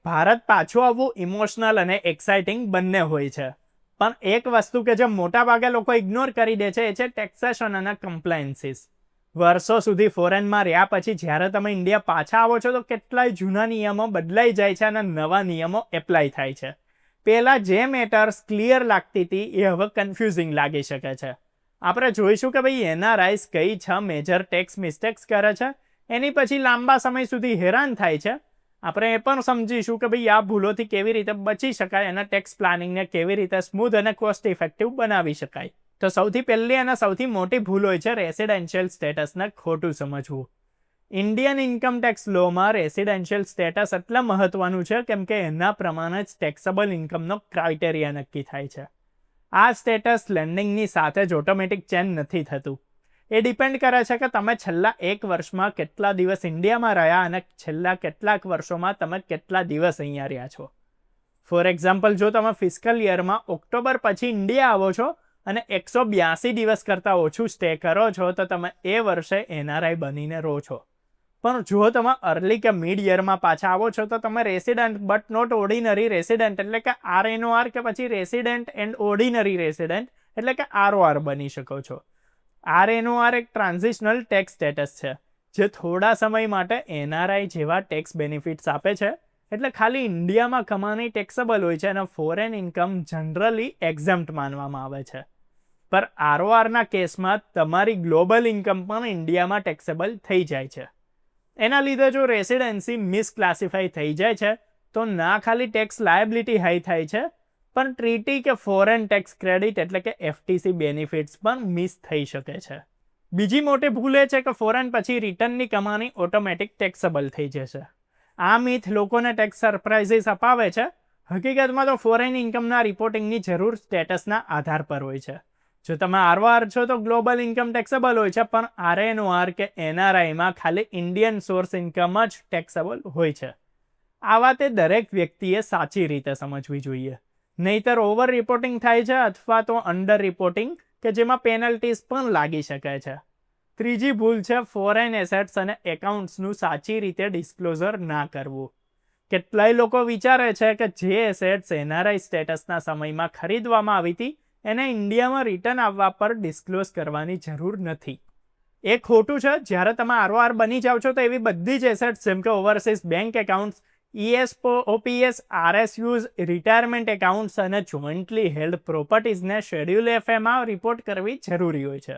ભારત પાછું આવવું ઇમોશનલ અને એક્સાઇટિંગ બંને હોય છે, પણ એક વસ્તુ કે જે મોટાભાગે લોકો ઇગ્નોર કરી દે છે એ છે ટેક્સેશન અને કમ્પ્લાયન્સીસ. વર્ષો સુધી ફોરેનમાં રહ્યા પછી જ્યારે તમે ઇન્ડિયા પાછા આવો છો તો કેટલાય જૂના નિયમો બદલાઈ જાય છે અને નવા નિયમો એપ્લાય થાય છે. પહેલાં જે મેટર્સ ક્લિયર લાગતી હતી એ હવે કન્ફ્યુઝિંગ લાગી શકે છે. આપણે જોઈશું કે ભાઈ એનઆરઆઈસ કઈ 6 મેજર ટેક્સ મિસ્ટેક્સ કરે છે, એની પછી લાંબા સમય સુધી હેરાન થાય છે. આપણે એ પણ સમજીશું કે ભાઈ આ ભૂલોથી કેવી રીતે બચી શકાય અને ટેક્સ પ્લાનિંગને કેવી રીતે સ્મૂથ અને કોસ્ટ ઇફેક્ટિવ બનાવી શકાય. તો સૌથી પહેલી અને સૌથી મોટી ભૂલ હોય છે રેસિડેન્શિયલ સ્ટેટસને ખોટું સમજવું. ઇન્ડિયન ઇન્કમ ટેક્સ લોમાં રેસિડેન્શિયલ સ્ટેટસ એટલા મહત્વનું છે કેમ કે એના પ્રમાણે જ ટેક્સેબલ ઇન્કમનો ક્રાઇટેરિયા નક્કી થાય છે. આ સ્ટેટસ લેન્ડિંગની સાથે જ ઓટોમેટિક ચેન્જ નથી થતું. એ ડિપેન્ડ કરે છે કે તમે છેલ્લા 1 વર્ષમાં કેટલા દિવસ ઇન્ડિયામાં રહ્યા અને છેલ્લા કેટલાક વર્ષોમાં તમે કેટલા દિવસ અહીંયા રહ્યા છો. ફોર એક્ઝામ્પલ, જો તમે ફિસ્કલ યરમાં ઓક્ટોબર પછી ઇન્ડિયા આવો છો અને 182 દિવસ કરતાં ઓછું સ્ટે કરો છો તો તમે એ વર્ષે એનઆરઆઈ બનીને રહો છો. પણ જો તમે અર્લી કે મિડ યરમાં પાછા આવો છો તો તમે resident but not ordinary resident એટલે કે આરએનઓઆર કે પછી રેસિડન્ટ એન્ડ ઓર્ડિનરી રેસિડન્ટ એટલે કે આરઓઆર બની શકો છો. આરએનઓઆર એક ટ્રાન્ઝિશનલ ટેક્સ સ્ટેટસ છે જે થોડા સમય માટે એનઆરઆઈ જેવા ટેક્સ બેનિફિટ્સ આપે છે. એટલે ખાલી ઇન્ડિયામાં કમાણી ટેક્સેબલ હોય છે અને ફોરેન ઇન્કમ જનરલી એક્ઝેમ્પ્ટ માનવામાં આવે છે. પર આરઓઆરના કેસમાં તમારી ગ્લોબલ ઇન્કમ પણ ઇન્ડિયામાં ટેક્સેબલ થઈ જાય છે. એના લીધે જો રેસિડેન્સી મિસક્લાસિફાઈ થઈ જાય છે તો ના ખાલી ટેક્સ લાયબિલિટી હાઈ થાય છે પણ ટ્રીટી કે ફોરેન ટેક્સ ક્રેડિટ એટલે કે એફટીસી બેનિફિટ્સ પણ મિસ થઈ શકે છે. બીજી મોટી ભૂલ એ છે કે ફોરેન પછી રિટર્નની કમાણી ઓટોમેટિક ટેક્સેબલ થઈ જશે. આ મિથ લોકોને ટેક્સ સરપ્રાઇઝીસ અપાવે છે. હકીકતમાં તો ફોરેન ઇન્કમના રિપોર્ટિંગની જરૂર સ્ટેટસના આધાર પર હોય છે. જો તમે આરઓઆર છો તો ગ્લોબલ ઇન્કમ ટેક્સેબલ હોય છે, પણ આરએનઓઆર કે એનઆરઆઈમાં ખાલી ઇન્ડિયન સોર્સ ઇન્કમ જ ટેક્સેબલ હોય છે. આ વાત એ દરેક વ્યક્તિએ સાચી રીતે સમજવી જોઈએ. નહીતર ઓવર રિપોર્ટિંગ થાય છે અથવા તો અંડર રિપોર્ટિંગ કે જેમાં પેનલ્ટીઝ પણ લાગી શકે છે. ત્રીજી ભૂલ છે ફોરેન એસેટ્સ અને એકાઉન્ટ્સનું સાચી રીતે ડિસ્ક્લોઝર ના કરવું. કેટલાય લોકો વિચારે છે કે જે એસેટ્સ એનઆરઆઈ સ્ટેટસના સમયમાં ખરીદવામાં આવી હતી એને ઇન્ડિયામાં રિટર્ન આવવા પર ડિસ્ક્લોઝ કરવાની જરૂર નથી. એ ખોટું છે. જ્યારે તમે આરઓઆર બની જાઓ છો તો એવી બધી જ એસેટ્સ જેમ કે overseas bank accounts, ESPP, ESOPs, RSUs, retirement accounts અને જોઈન્ટલી હેલ્ડ પ્રોપર્ટીઝને શેડ્યુલ એફએમાં રિપોર્ટ કરવી જરૂરી હોય છે.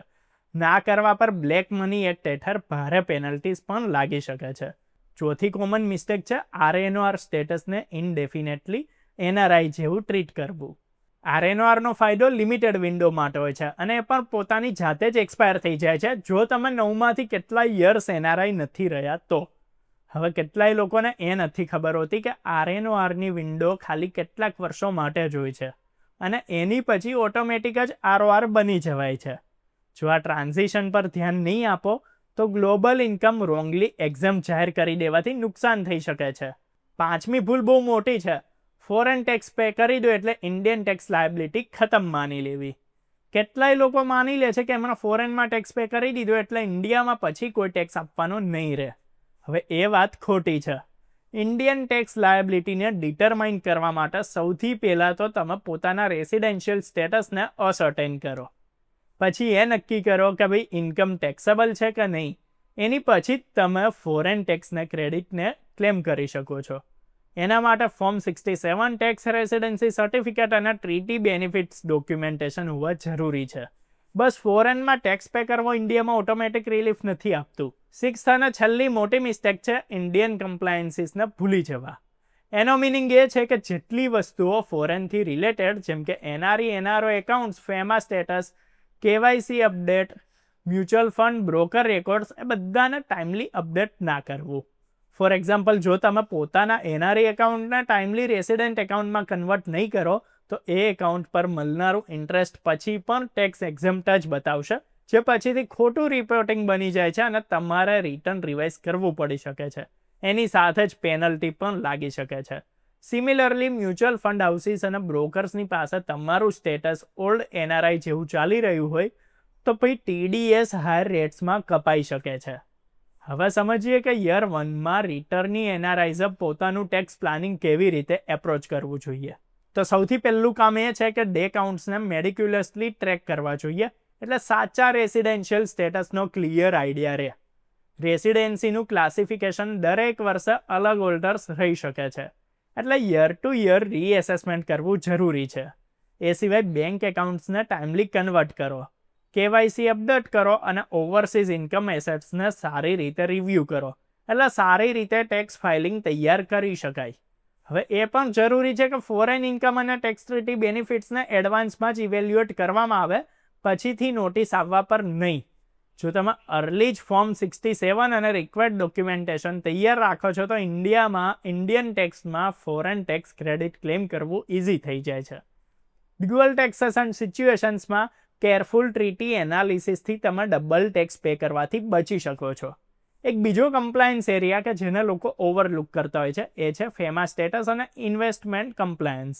ના કરવા પર બ્લેક મની એક્ટ હેઠળ ભારે પેનલ્ટીઝ પણ લાગી શકે છે. ચોથી કોમન મિસ્ટેક છે આરએનઓઆર સ્ટેટસને ઇનડેફિનેટલી એનઆરઆઈ જેવું ટ્રીટ કરવું. આરએનઓઆરનો ફાયદો લિમિટેડ વિન્ડો માટે હોય છે અને એ પણ પોતાની જાતે જ એક્સપાયર થઈ જાય છે જો તમે 9માંથી કેટલાય યર્સ એનઆરઆઈ નથી રહ્યા તો. હવે કેટલાય લોકોને એ નથી ખબર હોતી કે આરએનઓઆરની વિન્ડો ખાલી કેટલાક વર્ષો માટે જ હોય છે અને એની પછી ઓટોમેટિક જ આરઓઆર બની જવાય છે. જો આ ટ્રાન્ઝિશન પર ધ્યાન નહીં આપો તો ગ્લોબલ ઇન્કમ રોંગલી એક્ઝેમ્પ જાહેર કરી દેવાથી નુકસાન થઈ શકે છે. પાંચમી ભૂલ બહુ મોટી છે. ફોરેન ટેક્સ પે કરી દો એટલે ઇન્ડિયન ટેક્સ લાયબિલિટી ખતમ માની લેવી. કેટલાય લોકો માની લે છે કે એમણે ફોરેનમાં ટેક્સ પે કરી દીધો એટલે ઇન્ડિયામાં પછી કોઈ ટેક્સ આપવાનો નહીં રહે. હવે એ વાત ખોટી છે. ઇન્ડિયન ટેક્સ લાયબિલિટીને ડિટરમાઇન કરવા માટે સૌથી પહેલાં તો તમે પોતાના રેસિડેન્શિયલ સ્ટેટસને અસર્ટેન કરો. પછી એ નક્કી કરો કે ભાઈ ઇન્કમ ટેક્સેબલ છે કે નહીં. એની પછી જ તમે ફોરેન ટેક્સને ક્રેડિટને ક્લેમ કરી શકો છો. એના માટે ફોર્મ 67 ટેક્સ રેસિડેન્સી સર્ટિફિકેટ અને ટ્રીટી બેનિફિટ્સ ડોક્યુમેન્ટેશન હોવા જરૂરી છે. બસ ફોરેનમાં ટેક્સ પે કરવો ઇન્ડિયામાં ઓટોમેટિક રિલીફ નથી આપતું. 6th અને છેલ્લી મોટી મિસ્ટેક છે ઇન્ડિયન કમ્પ્લાયન્સીસને ભૂલી જવા. એનો મિનિંગ એ છે કે જેટલી વસ્તુઓ ફોરેનથી રિલેટેડ જેમ કે NRE, NRO accounts, FEMA status, KYC update, mutual fund, broker records એ બધાને ટાઈમલી અપડેટ ના કરવું. ફોર એક્ઝામ્પલ, જો તમે પોતાના એનઆરઈ એકાઉન્ટને ટાઈમલી રેસિડેન્ટ એકાઉન્ટમાં કન્વર્ટ નહીં કરો તો એ એકાઉન્ટ પર મળનારું ઇન્ટરેસ્ટ પછી પણ ટેક્સ એક્ઝેમ્પ્ટ જ બતાવશે, જે પછીથી ખોટું રિપોર્ટિંગ બની જાય છે અને તમારે રિટર્ન રિવાઇઝ કરવું પડી શકે છે. એની સાથે જ પેનલ્ટી પણ લાગી શકે છે. સિમિલરલી મ્યુચ્યુઅલ ફંડ હાઉસીસ અને બ્રોકર્સની પાસે તમારું સ્ટેટસ ઓલ્ડ એનઆરઆઈ જેવું ચાલી રહ્યું હોય તો પછી ટીડીએસ હાયર રેટ્સમાં કપાઈ શકે છે. હવે સમજીએ કે યર 1માં રિટર્નની એનઆરઆઈએ પોતાનું ટેક્સ પ્લાનિંગ કેવી રીતે એપ્રોચ કરવું જોઈએ. તો સૌથી પહેલું કામ એ છે કે ડે કાઉન્ટ્સને મેડિક્યુલસલી ટ્રેક કરવા જોઈએ, એટલે સાચા રેસિડેન્શિયલ સ્ટેટસનો ક્લિયર આઈડિયા રહે. રેસિડેન્સીનું ક્લાસિફિકેશન દરેક વર્ષે અલગ ઓલ્ટર્સ રહી શકે છે, એટલે યર ટુ યર રીએસેસમેન્ટ કરવું જરૂરી છે. એ સિવાય બેંક એકાઉન્ટ્સને ટાઈમલી કન્વર્ટ કરો, કેવાયસી અપડેટ કરો અને ઓવરસીઝ ઇન્કમ એસેટ્સને સારી રીતે રિવ્યૂ કરો, એટલે સારી રીતે ટેક્સ ફાઇલિંગ તૈયાર કરી શકાય. હવે એ પણ જરૂરી છે કે ફોરેન ઇન્કમ અને ટેક્સ ટ્રીટી બેનિફિટ્સને એડવાન્સમાં જ ઇવેલ્યુએટ કરવામાં આવે, પછીથી નોટિસ આવવા પર નહીં. જો તમે અર્લી જ ફોર્મ 67 અને રિક્વાયર્ડ ડોક્યુમેન્ટેશન તૈયાર રાખો છો તો ઇન્ડિયામાં ઇન્ડિયન ટેક્સમાં ફોરેન ટેક્સ ક્રેડિટ ક્લેમ કરવું ઇઝી થઈ જાય છે. ડ્યુઅલ ટેક્સેશન સિચ્યુએશન્સમાં કેરફુલ ટ્રીટી એનાલિસિસથી તમે ડબલ ટેક્સ પે કરવાથી બચી શકો છો. એક બીજો કમ્પ્લાયન્સ એરિયા કે જેને લોકો ઓવરલુક કરતા હોય છે એ છે ફેમા સ્ટેટસ અને ઇન્વેસ્ટમેન્ટ કમ્પ્લાયન્સ.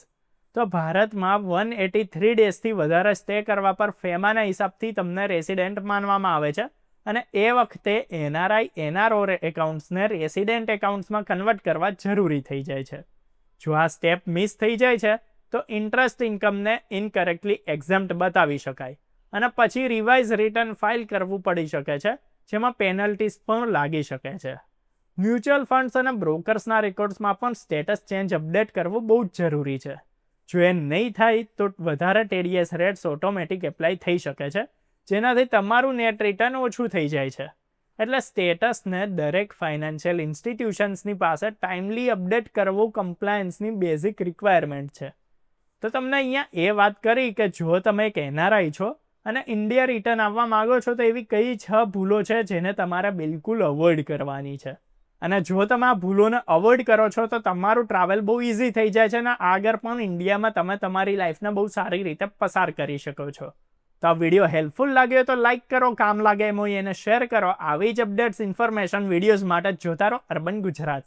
તો ભારતમાં 183 ડેઝથી વધારે સ્ટે કરવા પર ફેમાના હિસાબથી તમને રેસિડેન્ટ માનવામાં આવે છે, અને એ વખતે એનઆરઆઈ એનઆરઓ એકાઉન્ટ્સને રેસિડેન્ટ એકાઉન્ટ્સમાં કન્વર્ટ કરવા જરૂરી થઈ જાય છે. જો આ સ્ટેપ મિસ થઈ જાય છે તો ઇન્ટરેસ્ટ ઇન્કમને ઇનકરેક્ટલી એક્ઝેમ્પ્ટ બતાવી શકાય અને પછી રિવાઇઝ રિટર્ન ફાઇલ કરવું પડી શકે છે, જેમાં પેનલ્ટીઝ પણ લાગી શકે છે. મ્યુચ્યુઅલ ફંડ્સ અને બ્રોકર્સના રેકોર્ડ્સમાં પણ સ્ટેટસ ચેન્જ અપડેટ કરવું બહુ જ જરૂરી છે. જો એ નહીં થાય તો વધારે ટીડીએસ રેટ્સ ઓટોમેટિક એપ્લાય થઈ શકે છે, જેનાથી તમારું નેટ રિટર્ન ઓછું થઈ જાય છે. એટલે સ્ટેટસને દરેક ફાઇનાન્શિયલ ઇન્સ્ટિટ્યુશન્સની પાસે ટાઈમલી અપડેટ કરવું કમ્પ્લાયન્સની બેઝિક રિક્વાયરમેન્ટ છે. તો તમને અહીંયા એ વાત કરી કે જો તમે એક એનઆરઆઈ છો અને ઇન્ડિયા રિટર્ન આવવા માંગો છો તો એવી કઈ 6 ભૂલો છે જેને તમારે બિલકુલ અવોઇડ કરવાની છે. અને જો તમે આ ભૂલોને અવોઇડ કરો છો તો તમારું ટ્રાવેલ બહુ ઇઝી થઈ જાય છે અને આગળ પણ ઇન્ડિયામાં તમે તમારી લાઈફને બહુ સારી રીતે પસાર કરી શકો છો. તો આ વિડીયો હેલ્પફુલ લાગ્યો તો લાઇક કરો, કામ લાગે એમ હોય એને શેર કરો. આવી જ અપડેટ્સ ઇન્ફોર્મેશન વિડીયોઝ માટે જોતા રહો અર્બન ગુજરાત.